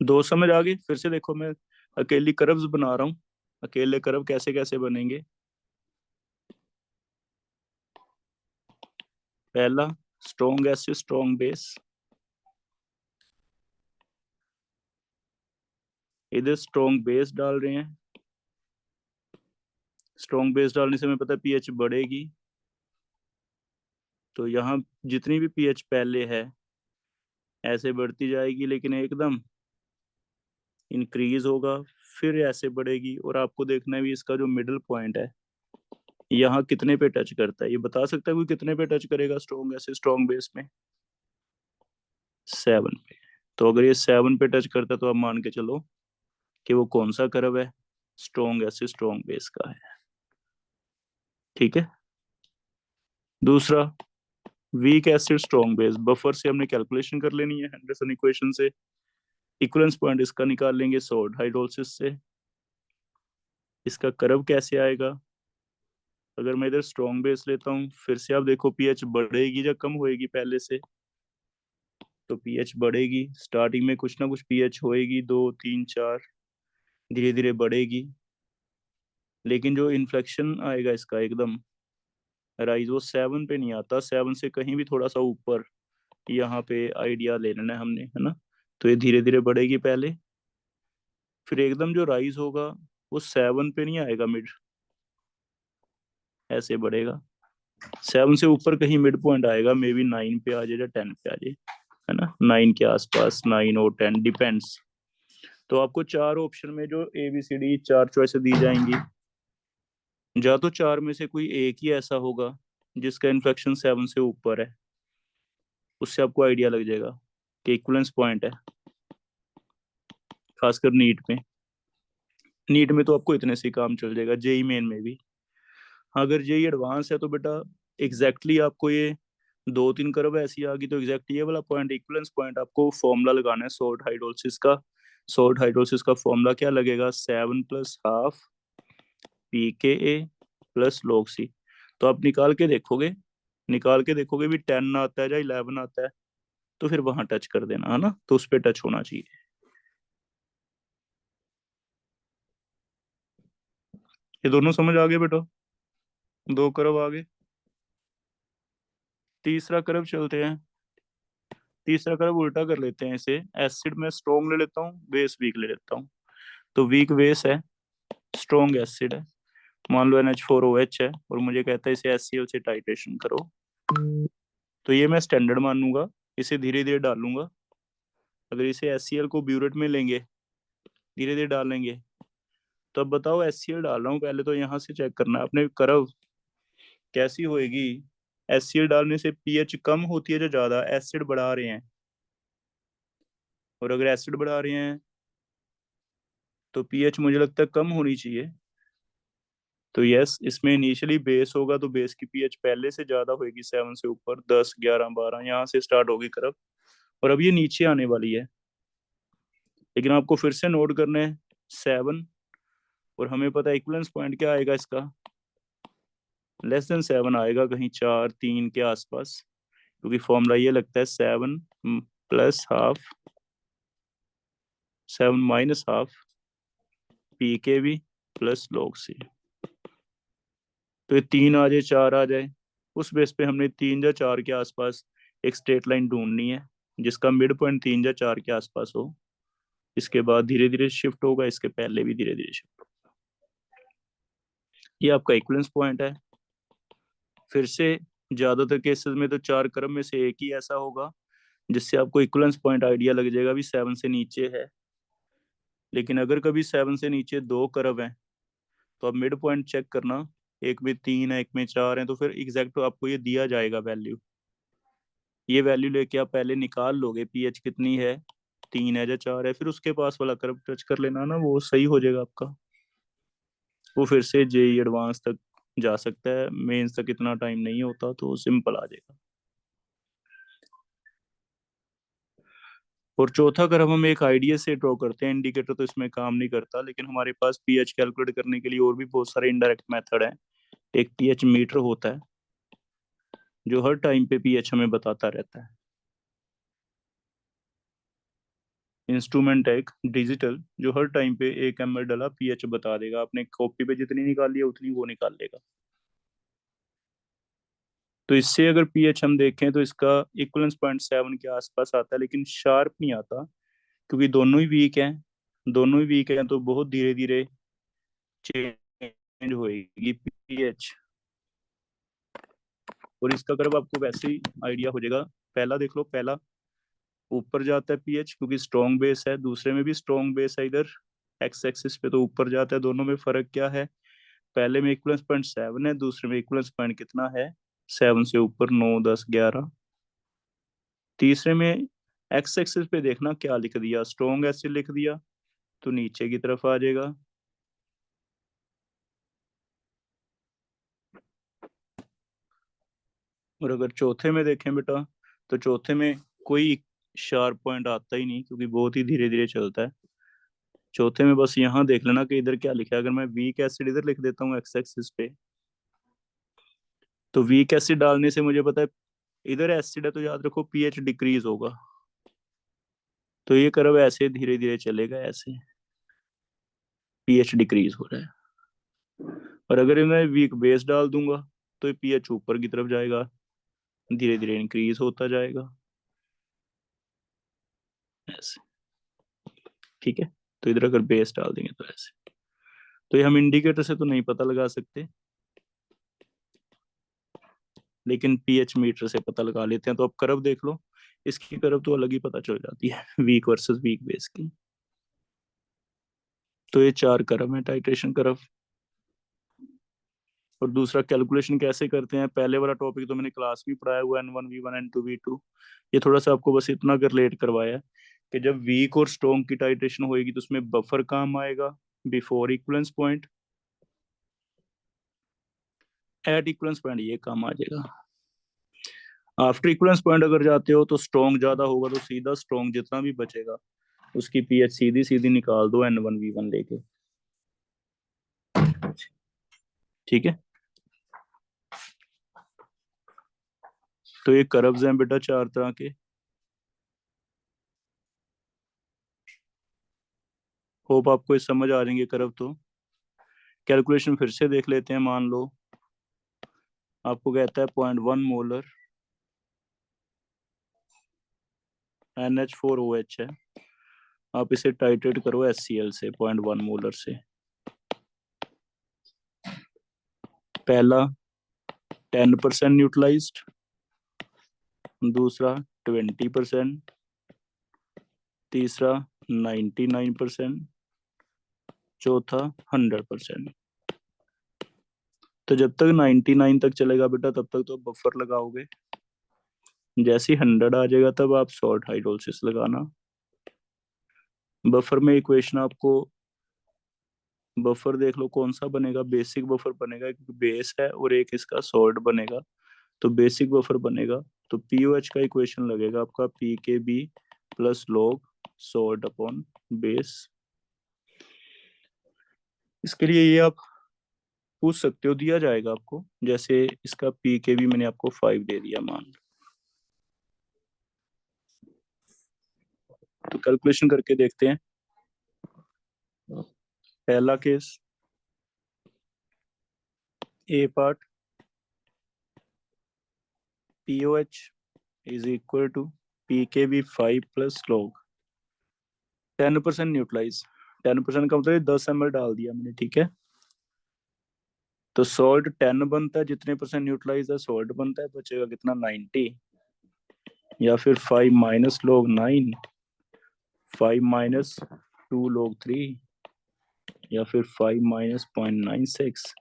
दो समझ आ गई? फिर से देखो, मैं अकेली कर्व्स बना रहा हूँ, अकेले कर्व कैसे कैसे बनेंगे। पहला, स्ट्रॉन्ग एसिड स्ट्रॉन्ग बेस, इधर स्ट्रॉन्ग बेस डाल रहे हैं। स्ट्रॉन्ग बेस डालने से हमें पता है पीएच बढ़ेगी, तो यहाँ जितनी भी पीएच पहले है ऐसे बढ़ती जाएगी, लेकिन एकदम इंक्रीज होगा, फिर ऐसे बढ़ेगी। और आपको देखना है भी इसका जो मिडिल पॉइंट है यहाँ कितने पे टच करता है, ये बता सकता है कोई कितने पे टच करेगा स्ट्रॉन्ग ऐसे स्ट्रॉन्ग बेस में? 7 पे। तो अगर ये 7 पे टच करता है तो आप मान के चलो कि वो कौन सा कर्व है? स्ट्रॉन्ग ऐसे स्ट्रॉन्ग बेस का है, ठीक है। दूसरा, weak acid strong base, buffer से हमने कैलकुलेशन कर लेनी है हेंडरसन इक्वेशन से, इक्वलेंस पॉइंट इसका निकाल लेंगे सॉल्ट हाइड्रोलिसिस से। इसका कर्व कैसे आएगा? अगर मैं इधर स्ट्रॉन्ग बेस लेता हूँ, फिर से आप देखो पीएच बढ़ेगी या कम होएगी पहले से? तो पीएच बढ़ेगी, स्टार्टिंग में कुछ ना कुछ पीएच होएगी, 2 3 4, धीरे धीरे बढ़ेगी। लेकिन जो इन्फ्लेक्शन आएगा इसका एकदम राइज, वो 7 पे नहीं आता, 7 से कहीं भी थोड़ा सा ऊपर, यहाँ पे आइडिया ले लेना है हमने, है ना। तो ये धीरे धीरे बढ़ेगी पहले, फिर एकदम जो राइज होगा वो 7 पे नहीं आएगा, मिड ऐसे बढ़ेगा। 7 से ऊपर कहीं मिड पॉइंट आएगा, मे बी 9 पे आ जाए या 10 पे आ जाए, है ना, 9 के आसपास, 9 और 10 डिपेंड्स। तो आपको चार ऑप्शन में जो ABCD चार चॉइस दी जाएंगी, या तो चार में से कोई एक ही ऐसा होगा जिसका इन्फेक्शन 7 से ऊपर है, उससे आपको आइडिया लग जाएगा कि इक्वलेंस पॉइंट है। खासकर नीट में, नीट में तो आपको इतने से ही काम चल जाएगा, जेई मेन में भी। अगर जेई एडवांस है तो बेटा एग्जैक्टली आपको ये 2 3 कर्व ऐसी आ गई तो एग्जैक्ट ये वाला पॉइंट इक्वलेंस पॉइंट आपको फॉर्मूला लगाना है सॉल्ट हाइड्रोलिसिस का। सॉल्ट हाइड्रोलिसिस का फॉर्मूला क्या लगेगा? 7 + ½ pKa प्लस log C। तो आप निकाल के देखोगे भी 10 आता है या 11 आता है, तो फिर वहां टच कर देना, है ना, तो उस पर टच होना चाहिए। ये दोनों समझ आ गए बेटा? दो कर्व आ गए। तीसरा कर्व चलते हैं। तीसरा कर्व उल्टा कर लेते हैं इसे, एसिड में स्ट्रॉन्ग ले लेता हूँ, बेस वीक ले लेता हूँ। तो वीक बेस है, स्ट्रॉन्ग एसिड है, मान लो NH4OH है, और मुझे कहता है इसे HCl से टाइट्रेशन करो। तो ये मैं स्टैंडर्ड मानूंगा, इसे धीरे धीरे डालूंगा। अगर इसे HCl को ब्यूरेट में लेंगे धीरे धीरे डालेंगे। तो अब बताओ HCl डाल रहा हूँ, पहले तो यहाँ से चेक करना है अपने कर्व कैसी होएगी। HCl डालने से pH कम होती है जो ज्यादा, एसिड बढ़ा रहे हैं, और अगर एसिड बढ़ा रहे हैं तो pH मुझे लगता है कम होनी चाहिए। तो यस, इसमें इनिशियली बेस होगा तो बेस की pH पहले से ज्यादा होगी, 7 से ऊपर, 10 11 12 यहाँ से स्टार्ट होगी कर्व, और अब ये नीचे आने वाली है। लेकिन आपको फिर से नोट करना है 7, और हमें पता है इक्विवेलेंस पॉइंट क्या आएगा इसका, लेस देन 7 आएगा, कहीं 4 3 के आसपास, क्योंकि फॉर्मूला ये लगता है 7 plus half 7 minus half PKB plus log C। तो ये 3 आ जाए 4 आ जाए, उस बेस पे हमने 3 या 4 के आसपास एक स्ट्रेट लाइन ढूंढनी है जिसका मिड पॉइंट 3 या 4 के आसपास हो। इसके बाद धीरे धीरे शिफ्ट होगा, इसके पहले भी धीरे धीरे शिफ्ट होगा। ये आपका इक्विवेलेंस पॉइंट है। फिर से ज्यादातर केसेस में तो 4 कर्व में से एक ही ऐसा होगा जिससे आपको इक्विवेलेंस पॉइंट आइडिया लग जाएगा भी 7 से नीचे है। लेकिन अगर कभी 7 से नीचे 2 कर्व हैं तो आप मिड पॉइंट चेक करना, एक में 3 है एक में 4 है, तो फिर एग्जैक्ट आपको ये दिया जाएगा वैल्यू। ये वैल्यू लेके आप पहले निकाल लोगे pH कितनी है, 3 है या 4 है, फिर उसके पास वाला कर्व टच कर लेना ना, वो सही हो जाएगा आपका। वो फिर से JEE एडवांस तक जा सकता है, मेंस तक इतना टाइम नहीं होता, तो सिंपल आ जाएगा। और चौथा कर्व हम एक आइडिया से ड्रॉ करते हैं, इंडिकेटर तो इसमें काम नहीं करता, लेकिन हमारे पास pH कैलकुलेट करने के लिए और भी बहुत सारे इनडायरेक्ट मेथड हैं। एक pH मीटर होता है जो हर टाइम पे pH हमें बताता रहता है। इंस्ट्रूमेंट है एक डिजिटल जो हर टाइम पे 1 ml डाला pH बता देगा, आपने कॉपी पे जितनी निकाली है उतनी वो निकाल लेगा। तो इससे अगर pH हम देखें तो इसका इक्विवेलेंस पॉइंट 7 के आसपास आता है, लेकिन शार्प नहीं आता, क्योंकि दोनों ही वीक हैं। दोनों ही वीक हैं तो बहुत धीरे धीरे चेंज होएगी pH। और इसका कर्व आपको वैसे ही आइडिया हो जाएगा। पहला देख लो, पहला ऊपर जाता है pH क्योंकि स्ट्रॉन्ग बेस है, दूसरे में भी स्ट्रॉन्ग बेस है, इधर एक्स एक्सिस पे तो ऊपर जाता है। दोनों में फर्क क्या है, पहले में इक्विवेलेंस पॉइंट 7 है, दूसरे में इक्विवेलेंस पॉइंट कितना है, 7 से ऊपर 9 10 11। तीसरे में एक्स एक्सिस पे देखना क्या लिख दिया, स्ट्रॉन्ग एसिड लिख दिया तो नीचे की तरफ आ जाएगा। और अगर चौथे में देखें बेटा, तो चौथे में कोई शार्प पॉइंट आता ही नहीं, क्योंकि बहुत ही धीरे धीरे चलता है। चौथे में बस यहाँ देख लेना कि इधर क्या लिखा है। अगर मैं वीक एसिड इधर लिख देता हूँ एक्स एक्सिस पे, तो वीक एसिड डालने से मुझे पता है इधर एसिड है, तो याद रखो pH डिक्रीज होगा। तो ये कर्व ऐसे धीरे धीरे चलेगा, ऐसे pH डिक्रीज हो रहा है। और अगर मैं वीक बेस डाल दूंगा तो pH ऊपर की तरफ जाएगा, धीरे धीरे इंक्रीज होता जाएगा ऐसे। ठीक है, तो इधर अगर बेस डाल देंगे तो ऐसे। तो ये हम इंडिकेटर से तो नहीं पता लगा सकते, लेकिन pH मीटर से पता लगा लेते हैं। तो अब कर्व देख लो, इसकी कर्व तो अलग ही पता चल जाती है वीक वर्सेस वीक बेस की। तो ये 4 कर्व है टाइट्रेशन कर्व। और दूसरा कैलकुलेशन कैसे करते हैं, पहले वाला टॉपिक तो मैंने क्लास में पढ़ाया हुआ है, N1V1 N2V2। ये थोड़ा सा आपको बस इतना कर रिलेट करवाया है कि जब वीक और स्ट्रॉन्ग की टाइट्रेशन होएगी तो उसमें बफर काम आएगा before equivalence point, at equivalence point ये काम आ जाएगा। आफ्टर इक्विवेलेंस पॉइंट अगर जाते हो तो स्ट्रॉन्ग ज्यादा होगा, तो सीधा स्ट्रॉन्ग जितना भी बचेगा उसकी pH सीधी सीधी निकाल दो N1V1 लेके। ठीक है, तो ये कर्व्स हैं बेटा 4 तरह के। होप आपको ये समझ आ जाएंगे कर्व। तो कैलकुलेशन फिर से देख लेते हैं। मान लो आपको कहता है 0.1 मोलर NH4OH है, आप इसे टाइट्रेट करो HCl से 0.1 मोलर से। पहला 10% न्यूट्रलाइज्ड, दूसरा 20%, तीसरा 99%, चौथा 100%। तो जब तक 99 तक चलेगा बेटा तब तक तो बफर लगाओगे, जैसे 100 आ जाएगा तब आप सॉल्ट हाइड्रोलिसिस लगाना। बफर में इक्वेशन आपको, बफर देख लो कौन सा बनेगा, बेसिक बफर बनेगा क्योंकि बेस है, और एक इसका सॉल्ट बनेगा, तो बेसिक बफर बनेगा। तो पीओएच का इक्वेशन लगेगा आपका p K B plus log salt upon base. इसके लिए ये आप पूछ सकते हो, दिया जाएगा आपको, जैसे इसका पी के बी मैंने आपको 5 दे दिया मान लो, तो कैलकुलेशन करके देखते हैं। पहला case A part, pOH is equal to p K B 5 plus log 10% neutralise. 10% का मतलब 10 ml डाल दिया मैंने, ठीक है। तो सॉल्ट 10 बनता है, जितने परसेंट न्यूट्रलाइज है सॉल्ट बनता है, बचेगा कितना 90, या फिर 5 माइनस लॉग 9, 5 माइनस 2 लॉग 3, या फिर 5 माइनस 0.96,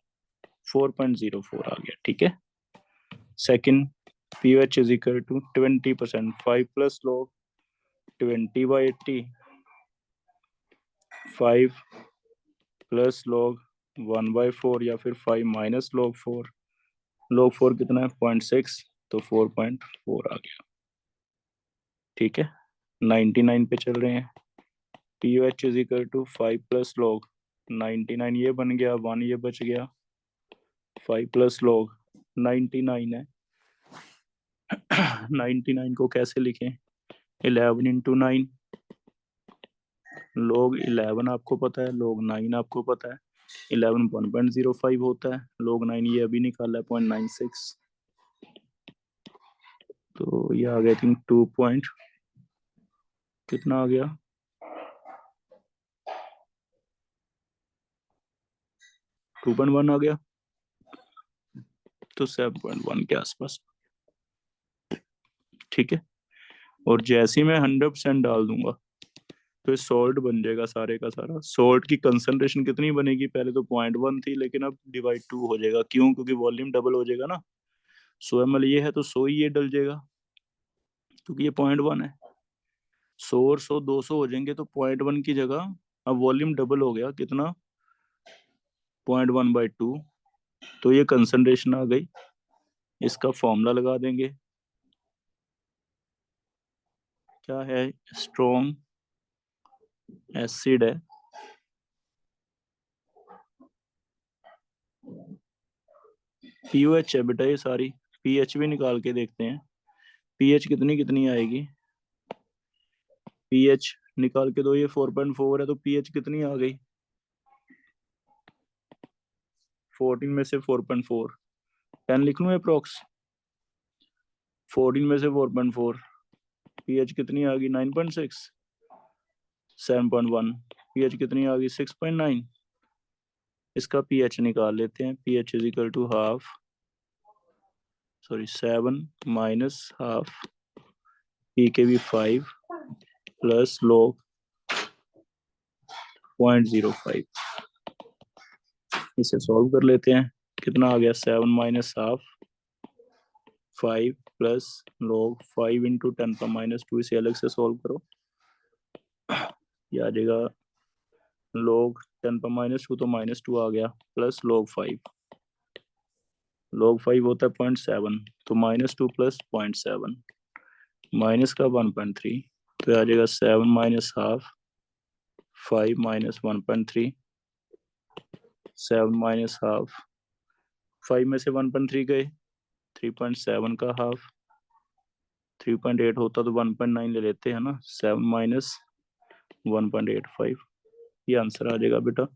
4.04 आ गया, ठीक है। Second, pH is equal to 20%, 5 plus log 20/80, 5 plus log 1/4, या फिर 5 माइनस लॉग 4, लॉग 4 कितना है 0.6, तो 4.4 आ गया, ठीक है। 99 पे चल रहे हैं, pH is equal to 5 plus log 99, ये बन गया 1, ये बच गया, 5 प्लस लॉग 99 है। 99 को कैसे लिखें, 11 इंटू 9, log 11 आपको पता है, log 9 आपको पता है, 11 1.05 होता है, log 9 ये अभी निकाला है 0.96, तो ये आ गया थिंक 2 पॉइंट कितना आ गया, 2.1 आ गया, तो 7.1 के आसपास, ठीक है। और जैसे ही मैं 100% डाल दूंगा तो ये सॉल्ट बन जाएगा सारे का सारा। सॉल्ट की कंसंट्रेशन कितनी बनेगी, पहले तो 0.1 थी, लेकिन अब डिवाइड 2 हो जाएगा, क्यों, क्योंकि वॉल्यूम डबल हो जाएगा ना। 100 ml ये है तो 100 ही ये डल जाएगा, क्योंकि ये 0.1 है। 100 और 100 200 हो जाएंगे, तो 0.1 की जगह अब वॉल्यूम डबल हो गया, कितना 0.1/2, तो ये कंसंट्रेशन आ गई। इसका फॉर्मूला लगा देंगे, क्या है, स्ट्रॉन्ग एसिड है, पीओएच है बेटा ये सारी, पीएच भी निकाल के देखते हैं, पीएच कितनी कितनी आएगी, पीएच निकाल के दो, ये 4.4 है, तो पीएच कितनी आ गई, 14 में से 4.4, 10 लिख लूं अप्रोक्स, 14 में से 4.4, पीएच कितनी आ गई 9.6, 7.1, पीएच कितनी आ गई 6.9। इसका पीएच निकाल लेते हैं, pH is equal to half, sorry 7 minus half p K B 5 plus log 0.05, इसे सॉल्व कर लेते हैं, कितना आ गया 7 minus half 5 plus log 5 into 10⁻², इसे अलग से सॉल्व करो, ये आ जाएगा log 10⁻² तो -2 आ गया, प्लस log 5 होता है 0.7, तो -2 प्लस 0.7, माइनस का 1.3, तो आ जाएगा 7 minus half 5 minus 1.3, 7 minus half 5 में से 1.3 गए, 3.7 का हाफ 3.8 होता तो 1.9 ले लेते हैं ना, 7 माइनस 1.85, ये आंसर आ जाएगा बेटा,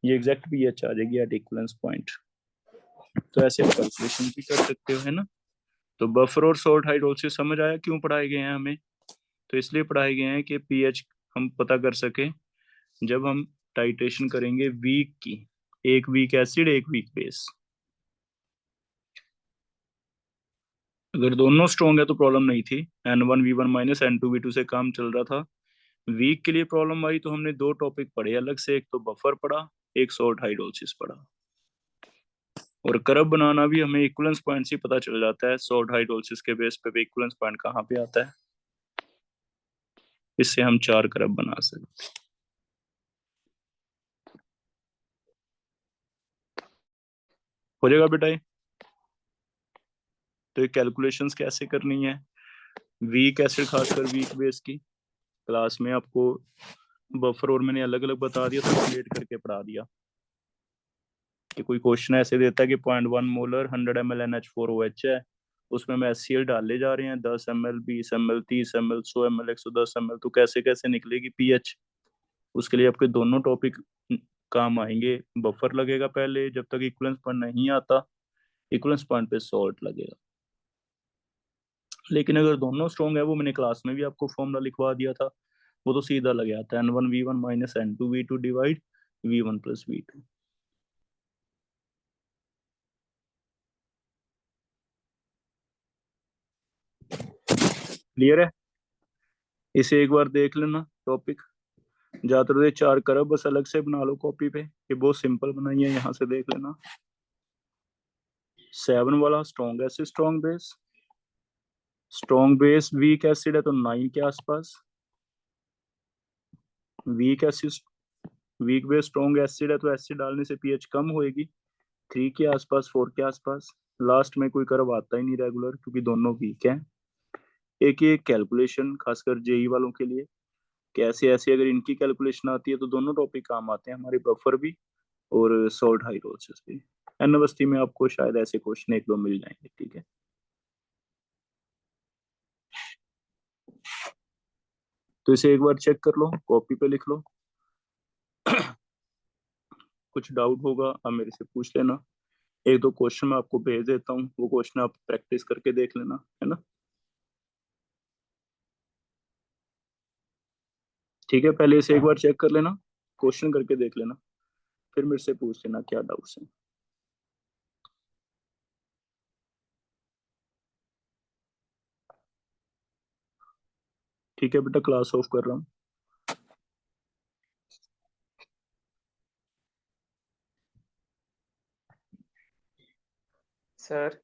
ये एग्जैक्ट पीएच आ जाएगी एट इक्विवेलेंस पॉइंट। तो ऐसे आप कैलकुलेशन भी कर सकते हो, है ना। तो बफर और सॉल्ट हाइड्रोलिसिस समझ आया क्यों पढ़ाए गए हैं हमें, तो इसलिए पढ़ाए गए हैं कि पीएच हम पता कर सके जब हम टाइट्रेशन करेंगे वीक की, एक वीक एसिड एक वीक बेस। अगर दोनों स्ट्रॉन्ग है तो प्रॉब्लम नहीं थी, N1V1 माइनस N2V2 से काम चल रहा था, वीक के लिए प्रॉब्लम आई तो हमने दो टॉपिक पढ़े अलग से, एक तो बफर पढ़ा, एक सॉर्ट हाइड्रोलिसिस पढ़ा। और कर्व बनाना भी हमें इक्विवेलेंस पॉइंट से पता चल जाता है, सॉर्ट हाइड्रोलिसिस के बेस पे इक्विवेलेंस पॉइंट कहाँ पे आता है। इससे हम 4 कर्व बना सकते। हो जाएगा बेटा ये। तो ये कैलकुलेशंस कैसे करनी है, वीक एसिड खासकर वीक बेस की क्लास में आपको बफर और मैंने अलग अलग बता दिया, तो रिलेट करके पढ़ा दिया कि कोई क्वेश्चन ऐसे देता है कि 0.1 मोलर 100 ml NH4OH है, उसमें हम HCl डाले जा रहे हैं 10 ml 20 ml 30 ml 100 ml 110 ml, तो कैसे कैसे निकलेगी पीएच। उसके लिए आपके दोनों टॉपिक काम आएंगे। बफर लगेगा पहले, जब तक इक्विवेलेंस पॉइंट नहीं आता, इक्विवेलेंस पॉइंट पे सॉल्ट लगेगा। लेकिन अगर दोनों स्ट्रॉन्ग है, वो मैंने क्लास में भी आपको फॉर्मूला लिखवा दिया था, वो तो सीधा लग जाता है N1V1 minus N2V2 divide V1 plus V2। Clear है। इसे एक बार देख लेना टॉपिक, ज्यादातर ये 4 करब बस अलग से बना लो कॉपी पे, ये बहुत सिंपल बनाई है, यहाँ से देख लेना। 7 वाला strong acid strong base, strong base weak acid है तो 9 के आसपास, week acid weak base strong acid है तो एसिड डालने से पीएच कम होएगी, 3 के आसपास 4 के आसपास। लास्ट में कोई कर्व आता ही नहीं रेगुलर, क्योंकि दोनों वीक हैं। एक ये कैलकुलेशन खासकर जेई वालों के लिए, कैसे ऐसे अगर इनकी कैलकुलेशन आती है तो दोनों टॉपिक काम आते हैं हमारे, बफर भी और सॉल्ट हाइड्रोलिसिस भी। एन में आपको शायद ऐसे क्वेश्चन एक दो मिल जाएंगे, ठीक है। तो इसे एक बार चेक कर लो, कॉपी पे लिख लो। कुछ डाउट होगा आप मेरे से पूछ लेना, एक दो क्वेश्चन मैं आपको भेज देता हूँ, वो क्वेश्चन आप प्रैक्टिस करके देख लेना, है ना। ठीक है, पहले इसे एक बार चेक कर लेना, क्वेश्चन करके देख लेना, फिर मेरे से पूछ लेना क्या डाउट्स हैं। ठीक है बेटा, क्लास ऑफ कर रहा हूँ। सर